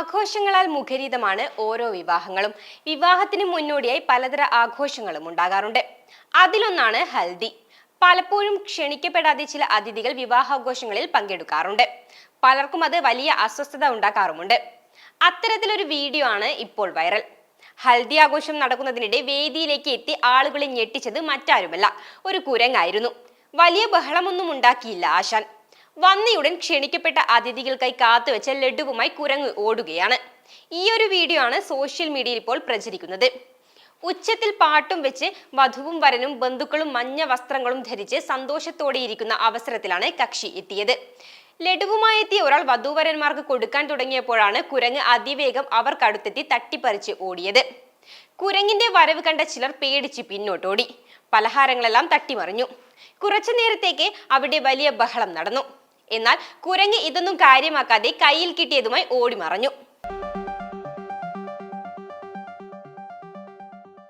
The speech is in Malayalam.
ആഘോഷങ്ങളാൽ മുഖരിതമാണ് ഓരോ വിവാഹങ്ങളും. വിവാഹത്തിന് മുന്നോടിയായി പലതര ആഘോഷങ്ങളും ഉണ്ടാകാറുണ്ട്. അതിലൊന്നാണ് ഹൽദി. പലപ്പോഴും ക്ഷണിക്കപ്പെടാതെ ചില അതിഥികൾ വിവാഹാഘോഷങ്ങളിൽ പങ്കെടുക്കാറുണ്ട്. പലർക്കും അത് വലിയ അസ്വസ്ഥത ഉണ്ടാക്കാറുമുണ്ട്. അത്തരത്തിലൊരു വീഡിയോ ആണ് ഇപ്പോൾ വൈറൽ. ഹൽദി ആഘോഷം നടക്കുന്നതിനിടെ വേദിയിലേക്ക് എത്തി ആളുകളെ ഞെട്ടിച്ചത് മറ്റാരുമല്ല, ഒരു കുരങ്ങായിരുന്നു. വലിയ ബഹളമൊന്നും ഉണ്ടാക്കിയില്ല ആശാൻ. വന്നയുടൻ ക്ഷണിക്കപ്പെട്ട അതിഥികൾക്കായി കാത്തുവെച്ച ലഡുവുമായി കുരങ്ങ് ഓടുകയാണ്. ഈ ഒരു വീഡിയോ ആണ് സോഷ്യൽ മീഡിയയിൽ ഇപ്പോൾ പ്രചരിക്കുന്നത്. ഉച്ചത്തിൽ പാട്ടും വെച്ച് വധുവും വരനും ബന്ധുക്കളും മഞ്ഞ വസ്ത്രങ്ങളും ധരിച്ച് സന്തോഷത്തോടെ ഇരിക്കുന്ന അവസരത്തിലാണ് കക്ഷി എത്തിയത്. ലഡുവുമായി എത്തിയ ഒരാൾ വധൂവരന്മാർക്ക് കൊടുക്കാൻ തുടങ്ങിയപ്പോഴാണ് കുരങ്ങ് അതിവേഗം അവർക്കടുത്തെത്തി തട്ടിപ്പറിച്ച് ഓടിയത്. കുരങ്ങിന്റെ വരവ് കണ്ട ചിലർ പേടിച്ച് പിന്നോട്ടോടി. പലഹാരങ്ങളെല്ലാം തട്ടിമറിഞ്ഞു. കുറച്ചു നേരത്തേക്ക് അവിടെ വലിയ ബഹളം നടന്നു. എന്നാൽ കുരങ്ങ് ഇതൊന്നും കാര്യമാക്കാതെ കയ്യിൽ കിട്ടിയതുമായി ഓടി മറഞ്ഞു.